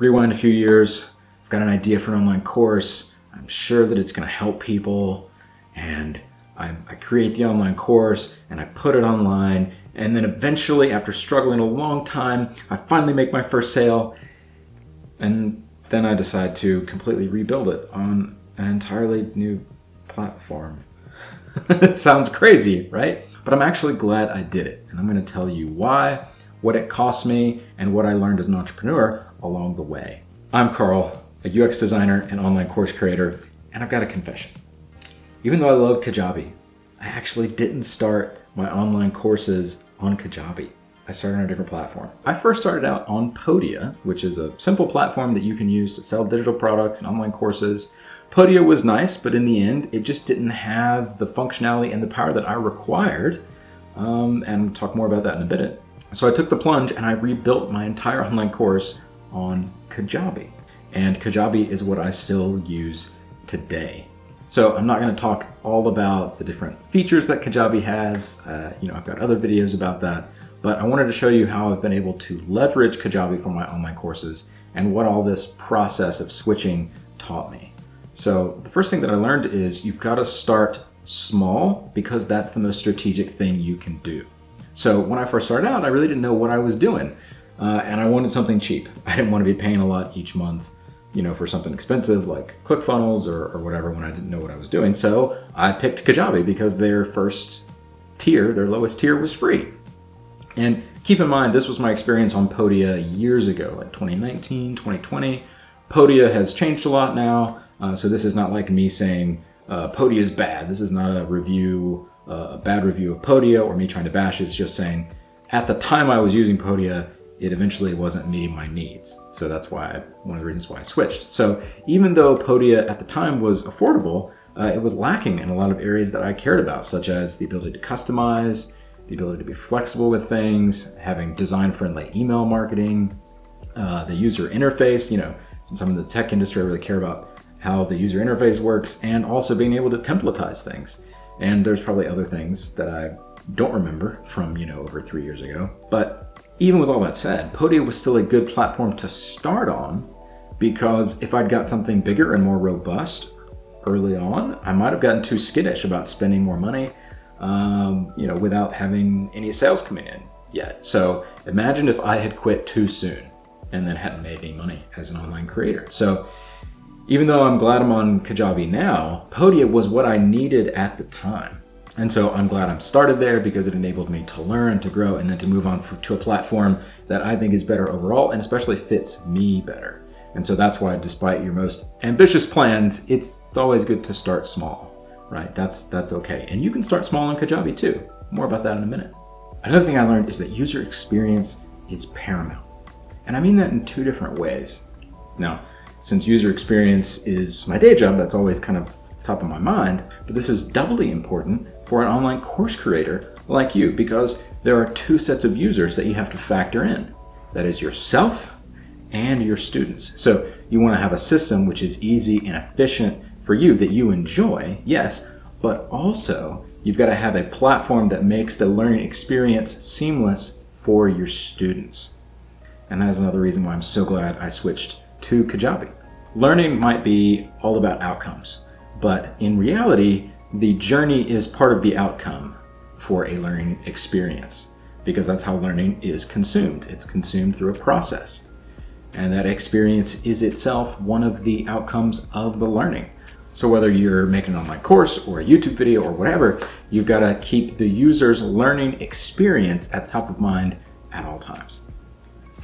Rewind a few years, I've got an idea for an online course. I'm sure that it's going to help people, and I create the online course and I put it online, and then eventually, after struggling a long time, I finally make my first sale, and then I decide to completely rebuild it on an entirely new platform. It sounds crazy, right? But I'm actually glad I did it, and I'm going to tell you why, what it cost me, and what I learned as an entrepreneur along the way. I'm Carl, a UX designer and online course creator, and I've got a confession. Even though I love Kajabi, I actually didn't start my online courses on Kajabi. I started on a different platform. I first started out on Podia, which is a simple platform that you can use to sell digital products and online courses. Podia was nice, but in the end, it just didn't have the functionality and the power that I required. And we'll talk more about that in a bit. So I took the plunge and I rebuilt my entire online course on Kajabi. And Kajabi is what I still use today. So I'm not going to talk all about the different features that Kajabi has. I've got other videos about that, but I wanted to show you how I've been able to leverage Kajabi for my online courses and what all this process of switching taught me. So the first thing that I learned is you've got to start small because that's the most strategic thing you can do. So when I first started out, I really didn't know what I was doing, and I wanted something cheap. I didn't want to be paying a lot each month, for something expensive like ClickFunnels or whatever when I didn't know what I was doing. So I picked Kajabi because their first tier, their lowest tier, was free. And keep in mind, this was my experience on Podia years ago, like 2019, 2020. Podia has changed a lot now, so this is not like me saying Podia is bad. This is not a bad review of Podia or me trying to bash it. It's just saying at the time I was using Podia, it eventually wasn't meeting my needs. So that's why one of the reasons why I switched. So even though Podia at the time was affordable, it was lacking in a lot of areas that I cared about, such as the ability to customize, the ability to be flexible with things, having design-friendly email marketing, the user interface. Since I'm in the tech industry, I really care about how the user interface works, and also being able to templatize things. And there's probably other things that I don't remember from, over 3 years ago. But even with all that said, Podia was still a good platform to start on, because if I'd got something bigger and more robust early on, I might have gotten too skittish about spending more money, without having any sales coming in yet. So imagine if I had quit too soon and then hadn't made any money as an online creator. So even though I'm glad I'm on Kajabi now, Podia was what I needed at the time. And so I'm glad I'm started there because it enabled me to learn, to grow, and then to move on to a platform that I think is better overall and especially fits me better. And so that's why, despite your most ambitious plans, it's always good to start small, right? That's okay. And you can start small on Kajabi too. More about that in a minute. Another thing I learned is that user experience is paramount. And I mean that in two different ways. Now, since user experience is my day job, that's always kind of top of my mind, but this is doubly important for an online course creator like you, because there are two sets of users that you have to factor in. That is yourself and your students. So you want to have a system which is easy and efficient for you, that you enjoy, yes, but also you've got to have a platform that makes the learning experience seamless for your students. And that is another reason why I'm so glad I switched to Kajabi. Learning might be all about outcomes, but in reality, the journey is part of the outcome for a learning experience, because that's how learning is consumed. It's consumed through a process. And that experience is itself one of the outcomes of the learning. So whether you're making an online course or a YouTube video or whatever, you've got to keep the user's learning experience at the top of mind at all times.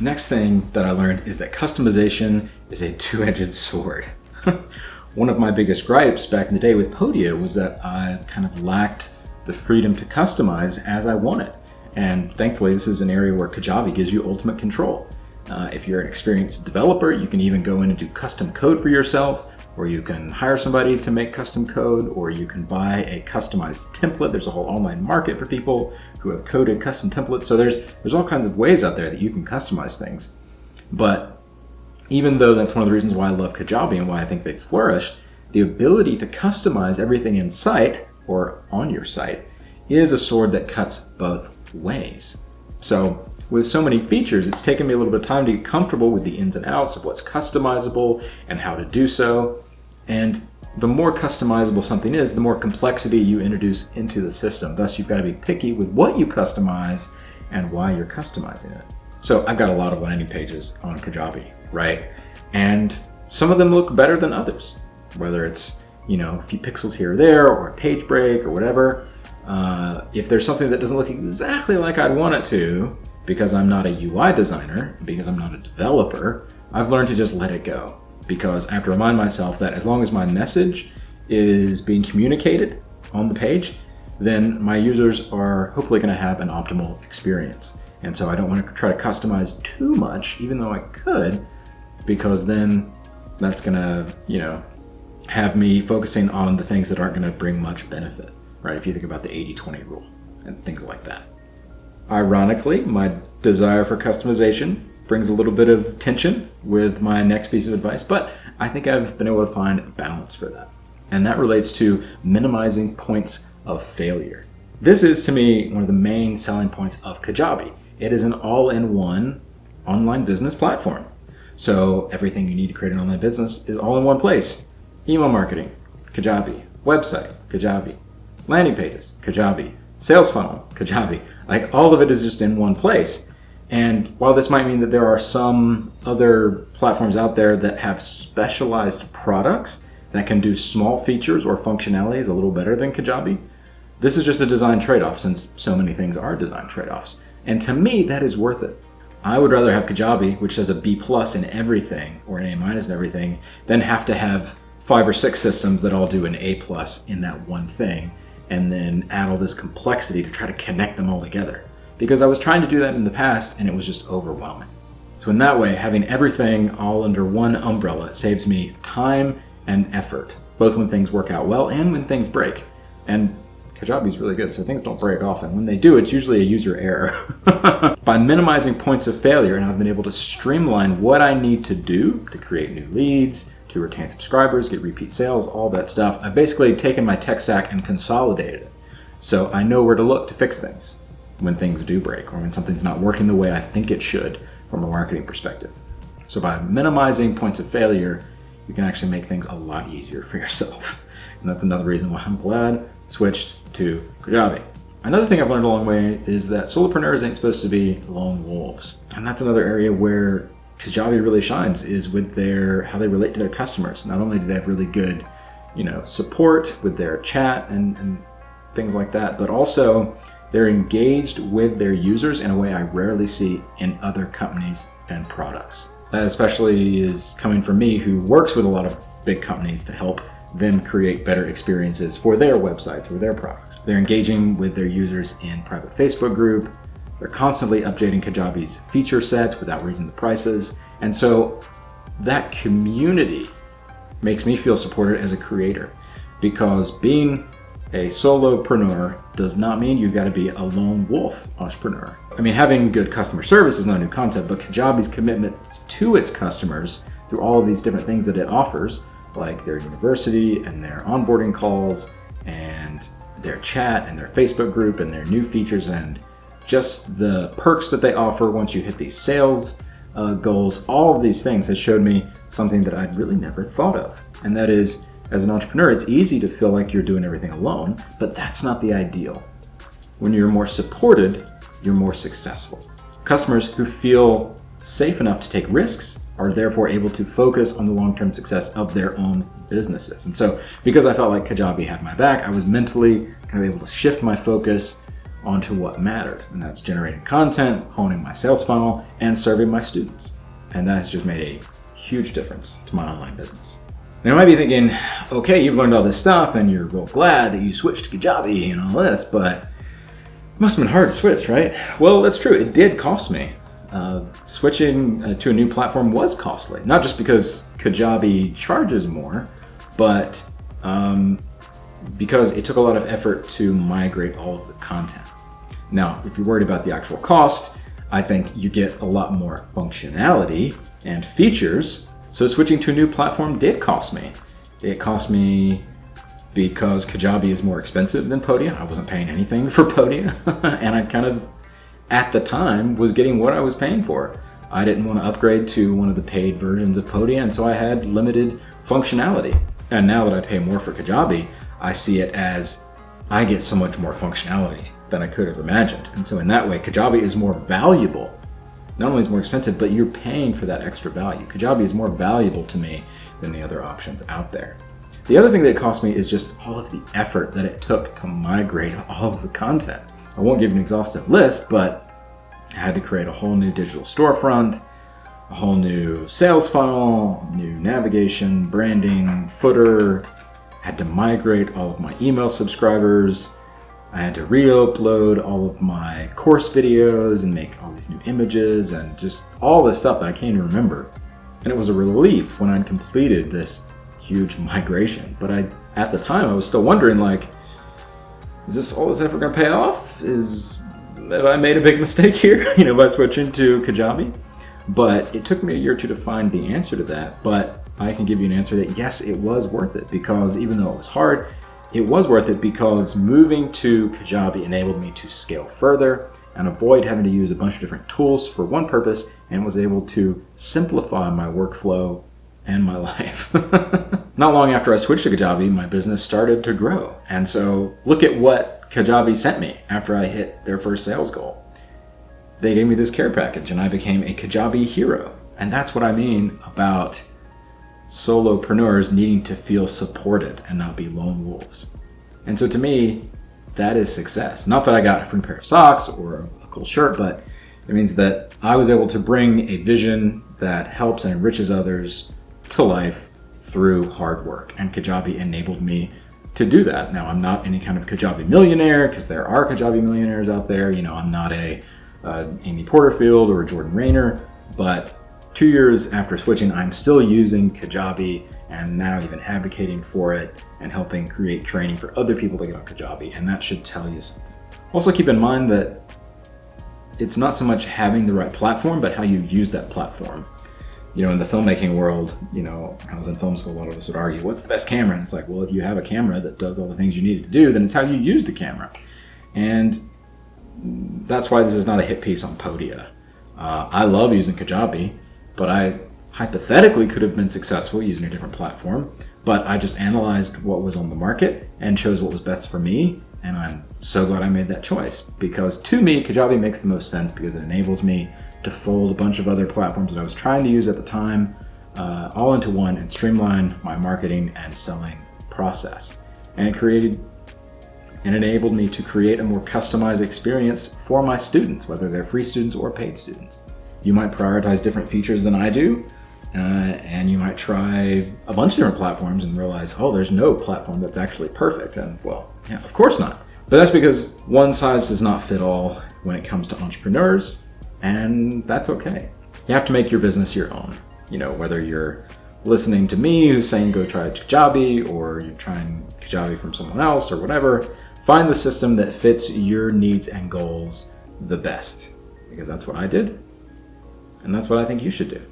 Next thing that I learned is that customization is a two-edged sword. One of my biggest gripes back in the day with Podia was that I kind of lacked the freedom to customize as I wanted. And thankfully, this is an area where Kajabi gives you ultimate control. If you're an experienced developer, you can even go in and do custom code for yourself, or you can hire somebody to make custom code, or you can buy a customized template. There's a whole online market for people who have coded custom templates. So there's all kinds of ways out there that you can customize things. But even though that's one of the reasons why I love Kajabi and why I think they've flourished, the ability to customize everything in sight or on your site is a sword that cuts both ways. So with so many features, it's taken me a little bit of time to get comfortable with the ins and outs of what's customizable and how to do so. And the more customizable something is, the more complexity you introduce into the system. Thus, you've got to be picky with what you customize and why you're customizing it. So I've got a lot of landing pages on Kajabi, right? And some of them look better than others, whether it's, a few pixels here or there, or a page break or whatever. If there's something that doesn't look exactly like I'd want it to, because I'm not a UI designer, because I'm not a developer, I've learned to just let it go. Because I have to remind myself that as long as my message is being communicated on the page, then my users are hopefully going to have an optimal experience. And so I don't want to try to customize too much, even though I could, because then that's going to, have me focusing on the things that aren't going to bring much benefit, right? If you think about the 80-20 rule and things like that. Ironically, my desire for customization brings a little bit of tension with my next piece of advice, but I think I've been able to find a balance for that. And that relates to minimizing points of failure. This is, to me, one of the main selling points of Kajabi. It is an all-in-one online business platform. So everything you need to create an online business is all in one place. Email marketing, Kajabi. Website, Kajabi. Landing pages, Kajabi. Sales funnel, Kajabi. Like, all of it is just in one place. And while this might mean that there are some other platforms out there that have specialized products that can do small features or functionalities a little better than Kajabi, this is just a design trade-off, since so many things are design trade-offs. And to me, that is worth it. I would rather have Kajabi, which has a B+ in everything, or an A- in everything, than have to have 5 or 6 systems that all do an A+ in that one thing, and then add all this complexity to try to connect them all together. Because I was trying to do that in the past, and it was just overwhelming. So in that way, having everything all under one umbrella saves me time and effort, both when things work out well and when things break. And Kajabi is really good, so things don't break often. When they do, it's usually a user error. By minimizing points of failure, and I've been able to streamline what I need to do to create new leads, to retain subscribers, get repeat sales, all that stuff, I've basically taken my tech stack and consolidated it. So I know where to look to fix things when things do break, or when something's not working the way I think it should from a marketing perspective. So by minimizing points of failure, you can actually make things a lot easier for yourself. And that's another reason why I'm glad I switched to Kajabi. Another thing I've learned along the way is that solopreneurs ain't supposed to be lone wolves. And that's another area where Kajabi really shines, is with how they relate to their customers. Not only do they have really good, support with their chat and things like that, but also they're engaged with their users in a way I rarely see in other companies and products. That especially is coming from me, who works with a lot of big companies to help them create better experiences for their websites or their products. They're engaging with their users in private Facebook group. They're constantly updating Kajabi's feature sets without raising the prices. And so that community makes me feel supported as a creator, because being a solopreneur does not mean you've got to be a lone wolf entrepreneur. I mean, having good customer service is not a new concept, but Kajabi's commitment to its customers through all of these different things that it offers, like their university and their onboarding calls and their chat and their Facebook group and their new features and just the perks that they offer once you hit these sales goals, all of these things has showed me something that I'd really never thought of. And that is, as an entrepreneur, it's easy to feel like you're doing everything alone, but that's not the ideal. When you're more supported, you're more successful. Customers who feel safe enough to take risks are therefore able to focus on the long-term success of their own businesses. And so, because I felt like Kajabi had my back, I was mentally kind of able to shift my focus onto what mattered, and that's generating content, honing my sales funnel, and serving my students. And that has just made a huge difference to my online business. Now you might be thinking, okay, you've learned all this stuff and you're real glad that you switched to Kajabi and all this, but it must have been hard to switch, right? Well, that's true. It did cost me. Switching to a new platform was costly, not just because Kajabi charges more, but because it took a lot of effort to migrate all of the content. Now, if you're worried about the actual cost, I think you get a lot more functionality and features. So switching to a new platform did cost me. It cost me because Kajabi is more expensive than Podia. I wasn't paying anything for Podia, and I kind of at the time was getting what I was paying for. I didn't want to upgrade to one of the paid versions of Podia, and so I had limited functionality. And now that I pay more for Kajabi, I see it as I get so much more functionality than I could have imagined. And so in that way, Kajabi is more valuable. Not only is it more expensive, but you're paying for that extra value. Kajabi is more valuable to me than the other options out there. The other thing that it cost me is just all of the effort that it took to migrate all of the content. I won't give an exhaustive list, but I had to create a whole new digital storefront, a whole new sales funnel, new navigation, branding, footer. I had to migrate all of my email subscribers. I had to re-upload all of my course videos and make all these new images and just all this stuff that I can't even remember. And it was a relief when I'd completed this huge migration. But at the time, I was still wondering, like, is all this effort gonna pay off? Have I made a big mistake here, by switching to Kajabi? But it took me a year or two to find the answer to that. But I can give you an answer that yes, it was worth it, because even though it was hard, it was worth it because moving to Kajabi enabled me to scale further and avoid having to use a bunch of different tools for one purpose, and was able to simplify my workflow and my life. Not long after I switched to Kajabi, my business started to grow. And so look at what Kajabi sent me after I hit their first sales goal. They gave me this care package and I became a Kajabi hero. And that's what I mean about solopreneurs needing to feel supported and not be lone wolves. And so to me, that is success. Not that I got a free pair of socks or a cool shirt, but it means that I was able to bring a vision that helps and enriches others to life through hard work. And Kajabi enabled me to do that. Now, I'm not any kind of Kajabi millionaire, because there are Kajabi millionaires out there. I'm not a Amy Porterfield or a Jordan Rayner, but 2 years after switching, I'm still using Kajabi and now even advocating for it and helping create training for other people to get on Kajabi. And that should tell you something. Also keep in mind that it's not so much having the right platform, but how you use that platform. In the filmmaking world, I was in film school, a lot of us would argue, what's the best camera? And it's like, well, if you have a camera that does all the things you need it to do, then it's how you use the camera. And that's why this is not a hit piece on Podia. I love using Kajabi, but I hypothetically could have been successful using a different platform, but I just analyzed what was on the market and chose what was best for me, and I'm so glad I made that choice, because to me, Kajabi makes the most sense because it enables me to fold a bunch of other platforms that I was trying to use at the time all into one and streamline my marketing and selling process. And it enabled me to create a more customized experience for my students, whether they're free students or paid students. You might prioritize different features than I do, and you might try a bunch of different platforms and realize, oh, there's no platform that's actually perfect. And well, yeah, of course not. But that's because one size does not fit all when it comes to entrepreneurs, and that's okay. You have to make your business your own. Whether you're listening to me who's saying go try Kajabi, or you're trying Kajabi from someone else or whatever, find the system that fits your needs and goals the best, because that's what I did. And that's what I think you should do.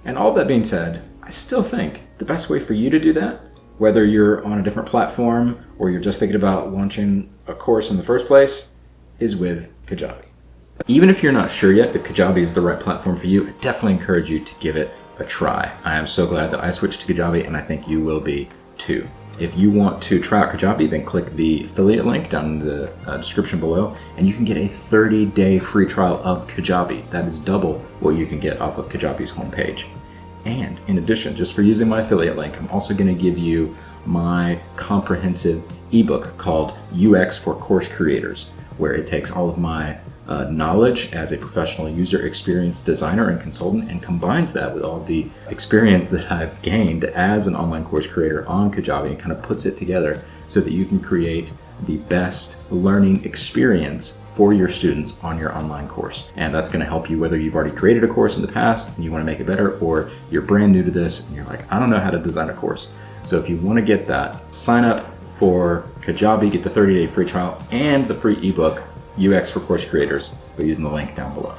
And all that being said, I still think the best way for you to do that, whether you're on a different platform or you're just thinking about launching a course in the first place, is with Kajabi. Even if you're not sure yet if Kajabi is the right platform for you, I definitely encourage you to give it a try. I am so glad that I switched to Kajabi, and I think you will be too. If you want to try out Kajabi, then click the affiliate link down in the description below, and you can get a 30-day free trial of Kajabi. That is double what you can get off of Kajabi's homepage. And in addition, just for using my affiliate link, I'm also going to give you my comprehensive ebook called UX for Course Creators, where it takes all of my knowledge as a professional user experience designer and consultant and combines that with all the experience that I've gained as an online course creator on Kajabi, and kind of puts it together so that you can create the best learning experience for your students on your online course. And that's going to help you whether you've already created a course in the past and you want to make it better, or you're brand new to this and you're like, I don't know how to design a course. So if you want to get that, sign up for Kajabi, get the 30-day free trial and the free ebook, UX for Course Creators, by using the link down below.